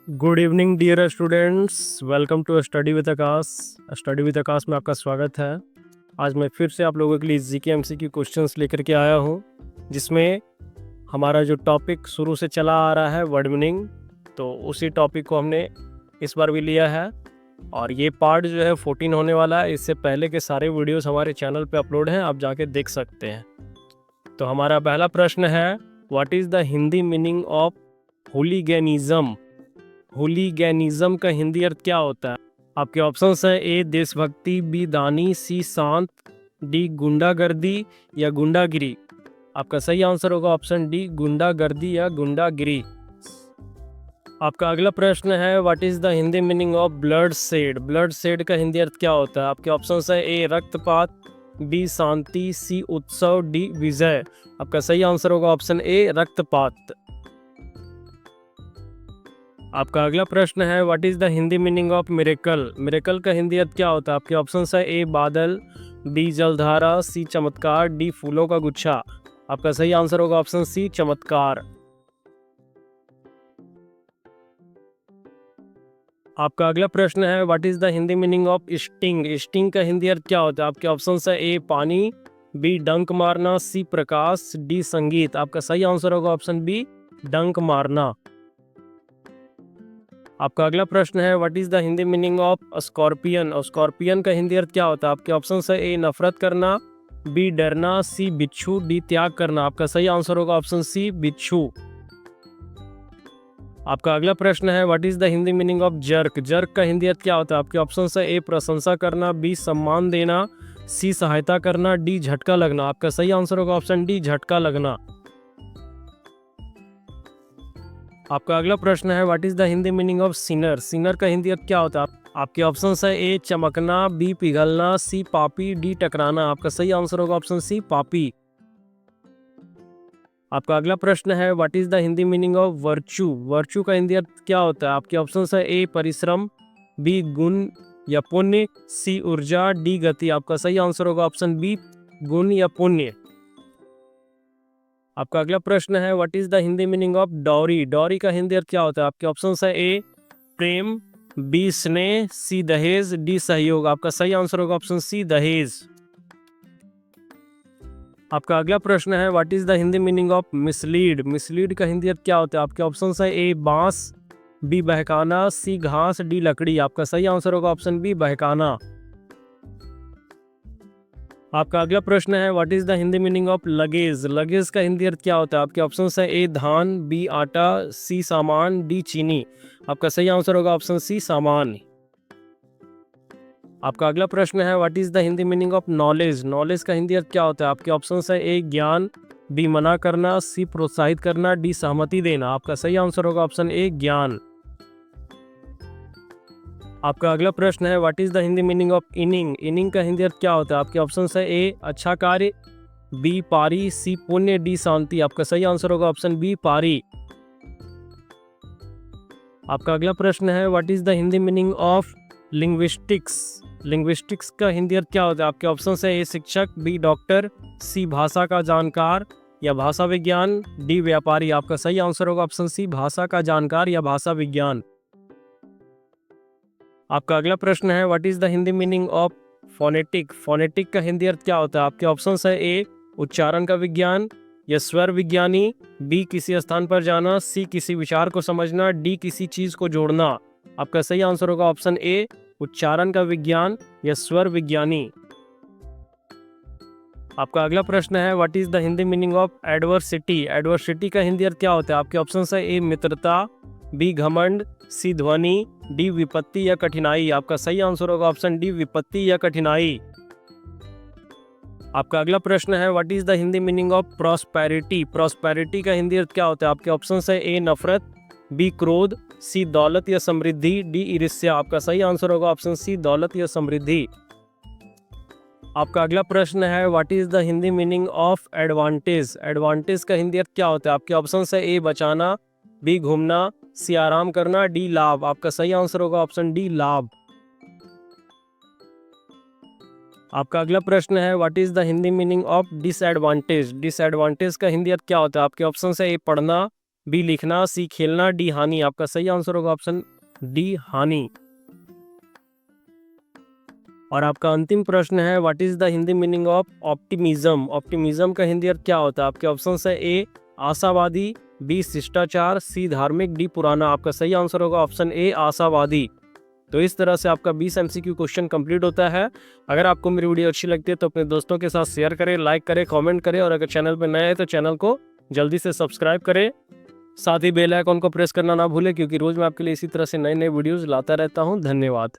Good evening dear students, welcome to study with Aakash. Study with Aakash में आपका स्वागत है। आज मैं फिर से आप लोगों के लिए जीके एमसीक्यू क्वेश्चंस लेकर के आया हूँ, जिसमें हमारा जो टॉपिक शुरू से चला आ रहा है वर्ड मीनिंग, तो उसी टॉपिक को हमने इस बार भी लिया है। और ये पार्ट जो है 14 होने वाला है। इससे पहले के सारे वीडियोस हमारे चैनल पे अपलोड हैं, आप जाके देख सकते हैं। तो हमारा पहला प्रश्न है, what is the Hindi meaning of hooliganism? Hooliganism का हिंदी अर्थ क्या होता है? आपके ऑप्शंस हैं, ए देशभक्ति, बी दानी, सी शांत, डी गुंडागर्दी या गुंडागिरी। आपका सही आंसर होगा ऑप्शन डी, गुंडागर्दी या गुंडागिरी। आपका अगला प्रश्न है, what is the Hindi meaning of blood shed? Blood shed का हिंदी अर्थ क्या होता है? आपके ऑप्शंस है, ए रक्तपात, बी शांति, सी उत्सव, डी विजय। आपका सही आंसर होगा ऑप्शन ए, रक्तपात। आपका अगला प्रश्न है, what is the Hindi meaning of miracle? Miracle का हिंदी अर्थ क्या होता है? आपके ऑप्शंस है, ए बादल, बी जलधारा, सी चमत्कार, डी फूलों का गुच्छा। आपका सही आंसर होगा ऑप्शन सी, चमत्कार। आपका अगला प्रश्न है, what is the Hindi meaning of sting? Sting का हिंदी अर्थ क्या होता है? आपके ऑप्शंस है, ए पानी, बी डंक मारना, सी प्रकाश, डी संगीत। आपका सही आंसर होगा ऑप्शन बी, डंक मारना। आपका अगला प्रश्न है, what is the Hindi meaning of scorpion? Scorpion का हिंदी अर्थ क्या होता है? आपके ऑप्शंस है, ए नफरत करना, बी डरना, सी बिच्छू, डी त्याग करना। आपका सही आंसर होगा ऑप्शन सी, बिच्छू। आपका अगला प्रश्न है, what is the Hindi meaning of jerk? Jerk का हिंदी अर्थ क्या होता है? आपके ऑप्शंस है, ए प्रशंसा करना, बी सम्मान देना, सी सहायता करना, डी झटका लगना। आपका सही आंसर होगा ऑप्शन डी, झटका लगना। आपका अगला प्रश्न है, what is the Hindi meaning of Sinner? Sinner का हिंदी अर्थ क्या होता है? आपके ऑप्शंस है, ए चमकना, बी पिघलना, सी पापी, डी टकराना। आपका सही आंसर होगा ऑप्शन सी, पापी। आपका अगला प्रश्न है, what is the Hindi meaning of virtue? Virtue का हिंदी अर्थ क्या होता है? आपके ऑप्शंस है, ए परिश्रम, बी गुण या पुण्य, सी ऊर्जा, डी गति। आपका सही आंसर होगा ऑप्शन बी, गुण या पुण्य। आपका अगला प्रश्न है, what is the Hindi meaning of dory? Dory का हिंदी अर्थ क्या होता है? आपके ऑप्शंस है, ए प्रेम, बी स्नेह, सी दहेज, डी सहयोग। आपका सही आंसर होगा ऑप्शन सी, दहेज। आपका अगला प्रश्न है, what is the Hindi meaning of mislead? Mislead का हिंदी अर्थ क्या होता है? आपके ऑप्शंस है, ए बांस, बी बहकाना, सी घास, डी लकड़ी। आपका सही आंसर होगा ऑप्शन बी, बहकाना। आपका अगला प्रश्न है, what is the Hindi meaning of luggage? Luggage का हिंदी अर्थ क्या होता है? आपके ऑप्शंस है, ए धान, बी आटा, सी सामान, डी चीनी। आपका सही आंसर होगा ऑप्शन सी, सामान। आपका अगला प्रश्न है, what is the Hindi meaning of knowledge? Knowledge का हिंदी अर्थ क्या होता है? आपके ऑप्शंस है, ए ज्ञान, बी मना करना, सी प्रोत्साहित करना, डी सहमति देना। आपका सही आंसर होगा ऑप्शन ए, ज्ञान। आपका अगला प्रश्न है, what is the Hindi meaning of inning? Inning का हिंदी अर्थ क्या होता है? आपके ऑप्शंस है, ए अच्छा कार्य, बी पारी, सी पुण्य, डी शांति। आपका सही आंसर होगा ऑप्शन बी, पारी। आपका अगला प्रश्न है, what is the Hindi meaning of linguistics? Linguistics का हिंदी अर्थ क्या होता है? आपके ऑप्शंस है, ए शिक्षक, बी डॉक्टर, सी भाषा का जानकार या भाषा विज्ञान, डी व्यापारी। आपका सही आंसर होगा ऑप्शन सी, भाषा का जानकार या भाषा विज्ञान। आपका अगला प्रश्न है, what is the Hindi meaning of phonetic? Phonetic का हिंदी अर्थ क्या होता है? आपके ऑप्शंस है, ए उच्चारण का विज्ञान या स्वर विज्ञानी, बी किसी स्थान पर जाना, सी किसी विचार को समझना, डी किसी चीज को जोड़ना। आपका सही आंसर होगा ऑप्शन ए, उच्चारण का विज्ञान या स्वर विज्ञानी। आपका अगला प्रश्न है, what is the Hindi meaning of adversity? Adversity का हिंदी अर्थ क्या होता है? आपके ऑप्शंस है, ए मित्रता, बी घमंड, सी ध्वनि, डी विपत्ति या कठिनाई। आपका सही आंसर होगा ऑप्शन डी, विपत्ति या कठिनाई। आपका अगला प्रश्न है, what is the Hindi meaning of prosperity? Prosperity का हिंदी अर्थ क्या होता है? आपके ऑप्शंस है, ए नफरत, बी क्रोध, सी दौलत या समृद्धि, डी ईर्ष्या। आपका सही आंसर होगा ऑप्शन सी, दौलत या समृद्धि। आपका अगला प्रश्न है, what is the Hindi meaning of advantage? Advantage का हिंदी अर्थ क्या होता है? आपके ऑप्शंस है, ए बचाना, बी घूमना, सी आराम करना, डी लाभ। आपका सही आंसर होगा ऑप्शन डी, लाभ। आपका अगला प्रश्न है, what is the Hindi meaning of disadvantage? Disadvantage का हिंदी अर्थ क्या होता है? आपके ऑप्शन है, ए पढ़ना, बी लिखना, सी खेलना, डी हानि। आपका सही आंसर होगा ऑप्शन डी हानि। और आपका अंतिम प्रश्न है, what is the Hindi meaning of optimism. Optimism का हिंदी अर्थ क्या होता है? आपके ऑप्शन है ए आशावादी, बी शिष्टाचार, सी धार्मिक, डी पुराना। आपका सही आंसर होगा ऑप्शन ए आशावादी। तो इस तरह से आपका 20 MCQ क्वेश्चन कंप्लीट होता है। अगर आपको मेरी वीडियो अच्छी लगती है तो अपने दोस्तों के साथ शेयर करें, लाइक करें, कमेंट करें, और अगर चैनल पर नए हैं तो चैनल को जल्दी से सब्सक्राइब करें। साथ ही बेल आइकन को प्रेस करना ना भूलें, क्योंकि रोज मैं आपके लिए इसी तरह से नए नए वीडियोस लाता रहता हूं। धन्यवाद।